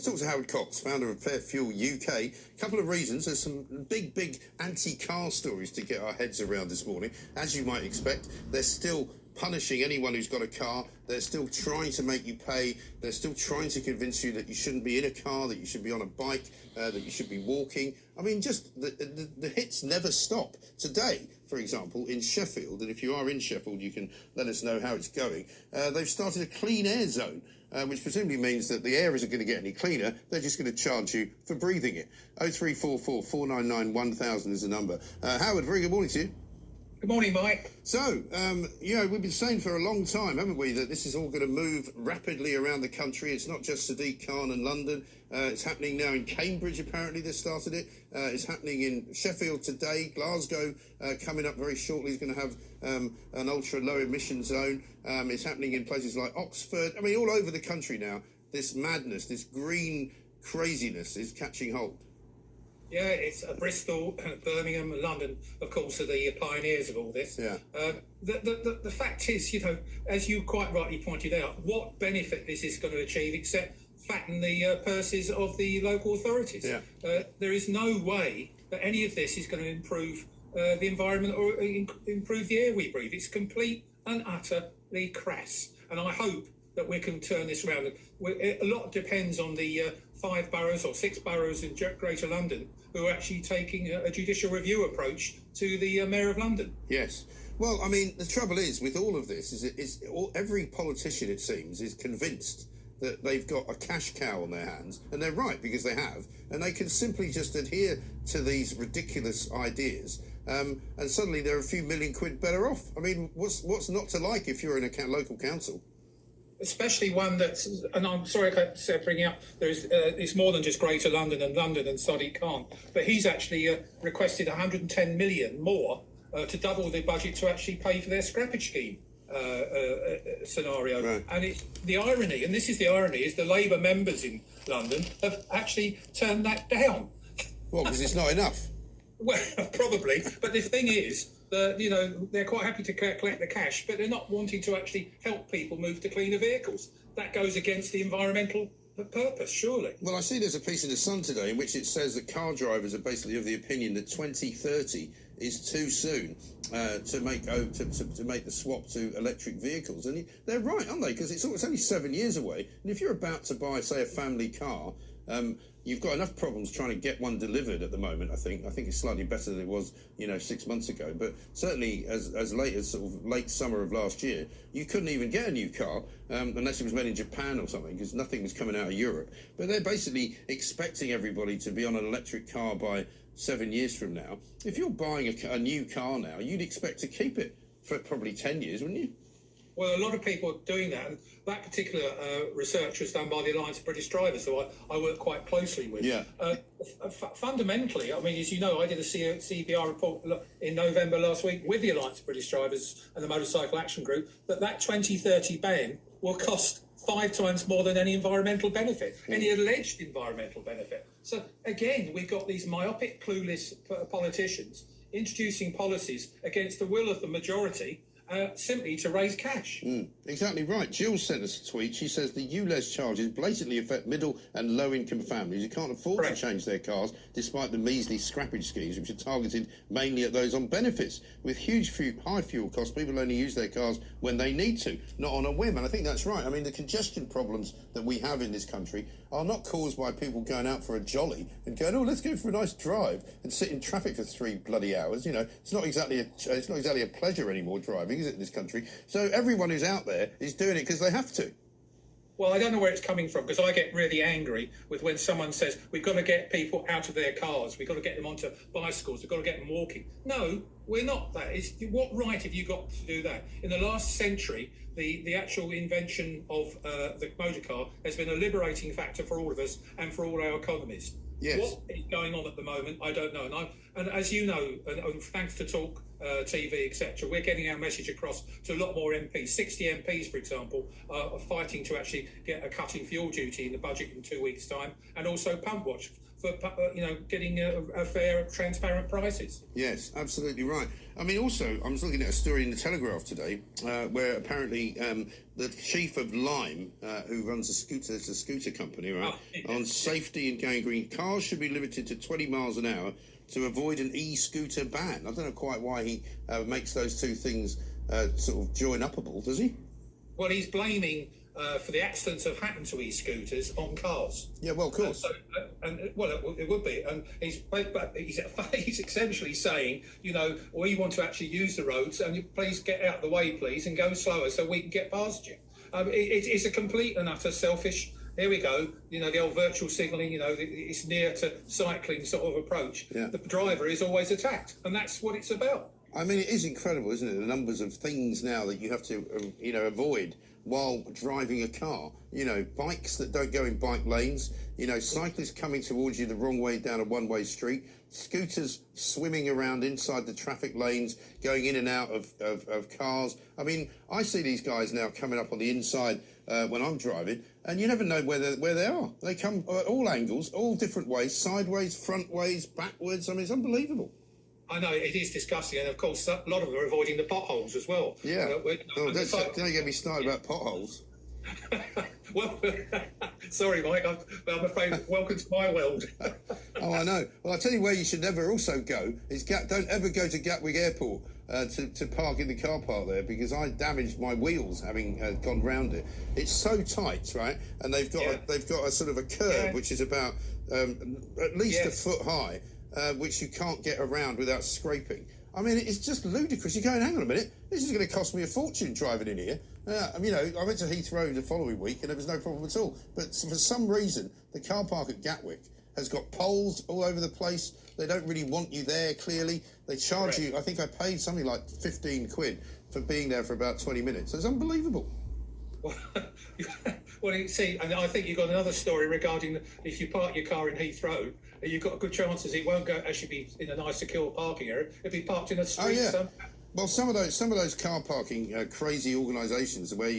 talk to Howard Cox, founder of Fair Fuel UK. A couple of reasons. There's some big anti-car stories to get our heads around this morning. As you might expect, they're still punishing anyone who's got a car. They're still trying to make you pay. They're still trying to convince you that you shouldn't be in a car, that you should be on a bike, that you should be walking. I mean, just the hits never stop. Today, for example, in Sheffield, and if you are in Sheffield, you can let us know how it's going. They've started a clean air zone, which presumably means that the air isn't going to get any cleaner. They're just going to charge you for breathing it. 0344 499 1000 is the number. Howard, very good morning to you. Good morning, Mike. So, we've been saying for a long time, haven't we, that this is all going to move rapidly around the country. It's not just Sadiq Khan and London. It's happening now in Cambridge, apparently, they started it. It's happening in Sheffield today. Glasgow, coming up very shortly, is going to have an ultra-low emission zone. It's happening in places like Oxford. I mean, all over the country now, this madness, this green craziness is catching hold. Yeah, it's Bristol, Birmingham, and London, of course, are the pioneers of all this. Yeah. The fact is, as you quite rightly pointed out, what benefit this is going to achieve except fatten the purses of the local authorities. Yeah. There is no way that any of this is going to improve the environment or improve the air we breathe. It's complete and utterly crass. And I hope that we can turn this around. A lot depends on the 5 boroughs or 6 boroughs in Greater London who are actually taking a judicial review approach to the Mayor of London. Yes. Well, I mean, the trouble is with all of this every politician, it seems, is convinced that they've got a cash cow on their hands, and they're right because they have, and they can simply just adhere to these ridiculous ideas, and suddenly they're a few million quid better off. I mean, what's not to like if you're in a local council? Especially one that's, and I'm sorry I kept bringing up, it's more than just Greater London and Sadiq Khan, but he's actually requested 110 million more to double the budget to actually pay for their scrappage scheme scenario. Right. And the irony, and this is the irony, is the Labour members in London have actually turned that down. Well, because it's not enough. Well, probably, but the thing is, they're quite happy to collect the cash, but they're not wanting to actually help people move to cleaner vehicles. That goes against the environmental purpose, surely. Well, I see there's a piece in The Sun today in which it says that car drivers are basically of the opinion that 2030 is too soon to make the swap to electric vehicles. And they're right, aren't they? Because it's only 7 years away. And if you're about to buy, say, a family car, you've got enough problems trying to get one delivered at the moment. I think it's slightly better than it was, 6 months ago. But certainly, as late as sort of late summer of last year, you couldn't even get a new car unless it was made in Japan or something, because nothing was coming out of Europe. But they're basically expecting everybody to be on an electric car by 7 years from now. If you're buying a new car now, you'd expect to keep it for probably 10 years, wouldn't you? Well, a lot of people are doing that, and that particular research was done by the Alliance of British Drivers, who I work quite closely with. Yeah. Fundamentally, I mean, as you know, I did a CBR report in November last week with the Alliance of British Drivers and the Motorcycle Action Group, that 2030 ban will cost 5 times more than any environmental benefit, any alleged environmental benefit. So, again, we've got these myopic, clueless politicians introducing policies against the will of the majority, simply to raise cash. Exactly right. Jill sent us a tweet. She says the ULEZ charges blatantly affect middle and low-income families who can't afford to change their cars, despite the measly scrappage schemes, which are targeted mainly at those on benefits. With high fuel costs, people only use their cars when they need to, not on a whim. And I think that's right. I mean, the congestion problems that we have in this country are not caused by people going out for a jolly and going, let's go for a nice drive and sit in traffic for 3 bloody hours. It's not exactly a pleasure anymore driving, is it, in this country? So everyone who's out there is doing it because they have to. Well, I don't know where it's coming from, because I get really angry with when someone says we've got to get people out of their cars, we've got to get them onto bicycles, we've got to get them walking. No, we're not that. What right have you got to do that? In the last century, the actual invention of the motor car has been a liberating factor for all of us and for all our economies. Yes. What is going on at the moment, I don't know. And as you know, and thanks to Talk TV, etc., we're getting our message across to a lot more MPs. 60 MPs, for example, are fighting to actually get a cut in fuel duty in the budget in 2 weeks' time, and also pump watch for getting a fair, transparent prices. Yes, absolutely right. I mean, also, I was looking at a story in the Telegraph today where apparently the chief of Lime, who runs it's a scooter company, right, on safety and going green, cars should be limited to 20 miles an hour to avoid an e-scooter ban. I don't know quite why he makes those two things sort of join-upable, does he? Well, he's blaming for the accidents that have happened to e-scooters on cars. Yeah, well, of course. It would be. And he's essentially saying, we want to actually use the roads, and you please get out of the way, please, and go slower so we can get past you. It's a complete and utter selfish. Here we go. The old virtual signalling. It's near to cycling sort of approach. Yeah. The driver is always attacked, and that's what it's about. I mean, it is incredible, isn't it? The numbers of things now that you have to, avoid while driving a car. Bikes that don't go in bike lanes. Cyclists coming towards you the wrong way down a one-way street. Scooters swimming around inside the traffic lanes, going in and out of cars. I mean, I see these guys now coming up on the inside when I'm driving, and you never know where they are. They come at all angles, all different ways, sideways, front ways, backwards. I mean, it's unbelievable. I know, it is disgusting, and of course a lot of them are avoiding the potholes as well. Yeah. Don't get me started about potholes. Well, sorry, Mike, I'm afraid, welcome to my world. Oh, I know. Well, I'll tell you where you should never also go is don't ever go to Gatwick Airport to park in the car park there, because I damaged my wheels having gone round it. It's so tight, right? And they've got a sort of a curb which is about at least a foot high. Which you can't get around without scraping. I mean, it's just ludicrous. You're going, hang on a minute, this is going to cost me a fortune driving in here. I went to Heathrow the following week and there was no problem at all. But for some reason, the car park at Gatwick has got poles all over the place. They don't really want you there, clearly. They charge you, I think I paid something like 15 quid for being there for about 20 minutes. It's unbelievable. Well, you see, and I think you've got another story regarding if you park your car in Heathrow, you've got good chances it won't actually be in a nice, secure parking area. It'll be parked in a street. Oh, yeah. Well, some of those car parking crazy organisations where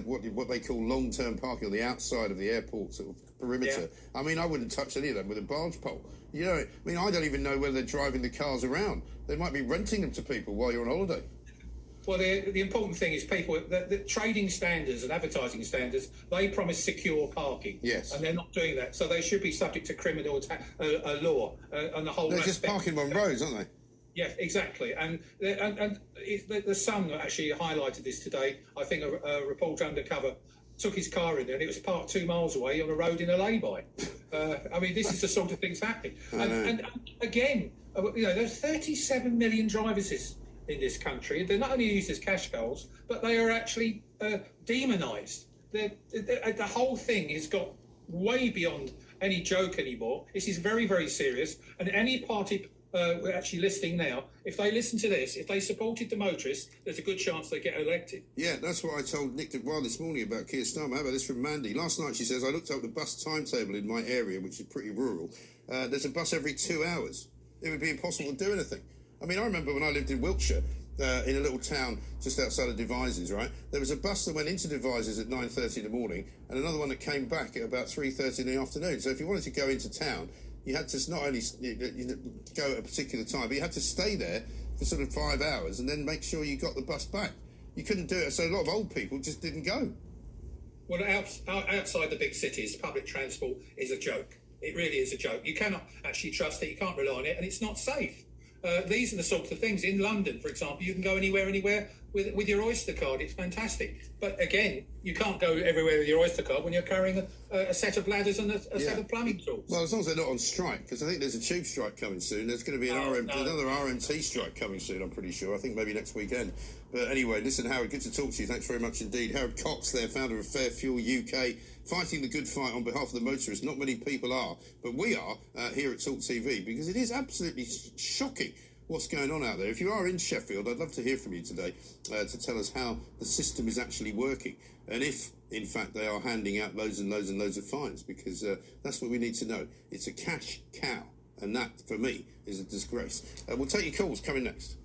what they call long-term parking on the outside of the airport sort of perimeter. Yeah. I mean, I wouldn't touch any of them with a barge pole. I don't even know whether they're driving the cars around. They might be renting them to people while you're on holiday. Well, the important thing is the trading standards and advertising standards, they promise secure parking. Yes. And they're not doing that. So they should be subject to criminal law and the whole... They're just parking on roads, aren't they? Yeah, exactly. And the Sun actually highlighted this today. I think a reporter undercover took his car in there and it was parked 2 miles away on a road in a lay-by. I mean, this is the sort of things happening. And again, there's 37 million drivers in this country. They're not only used as cash cows, but they are actually demonised. The whole thing has got way beyond any joke anymore. This is very, very serious. And any party we're actually listening now, if they listen to this, if they supported the motorists, there's a good chance they get elected. Yeah, that's what I told Nick DeGraw this morning about Keir Starmer. How about this from Mandy? Last night, she says, I looked up the bus timetable in my area, which is pretty rural. There's a bus every 2 hours. It would be impossible to do anything. I mean, I remember when I lived in Wiltshire, in a little town just outside of Devizes, right? There was a bus that went into Devizes at 9:30 in the morning and another one that came back at about 3:30 in the afternoon. So if you wanted to go into town, you had to not only go at a particular time, but you had to stay there for sort of 5 hours and then make sure you got the bus back. You couldn't do it, so a lot of old people just didn't go. Well, outside the big cities, public transport is a joke. It really is a joke. You cannot actually trust it, you can't rely on it, and it's not safe. These are the sorts of things. In London, for example, you can go anywhere with your Oyster card. It's fantastic. But again, you can't go everywhere with your Oyster card when you're carrying a set of ladders and a set of plumbing tools. Well, as long as they're not on strike, because I think there's a tube strike coming soon. There's going to be another RMT strike coming soon, I'm pretty sure. I think maybe next weekend. But anyway, listen, Howard, good to talk to you. Thanks very much indeed. Howard Cox there, founder of Fair Fuel UK, fighting the good fight on behalf of the motorists. Not many people are, but we are here at Talk TV, because it is absolutely shocking what's going on out there. If you are in Sheffield, I'd love to hear from you today to tell us how the system is actually working and if, in fact, they are handing out loads and loads and loads of fines, because that's what we need to know. It's a cash cow, and that, for me, is a disgrace. We'll take your calls coming next.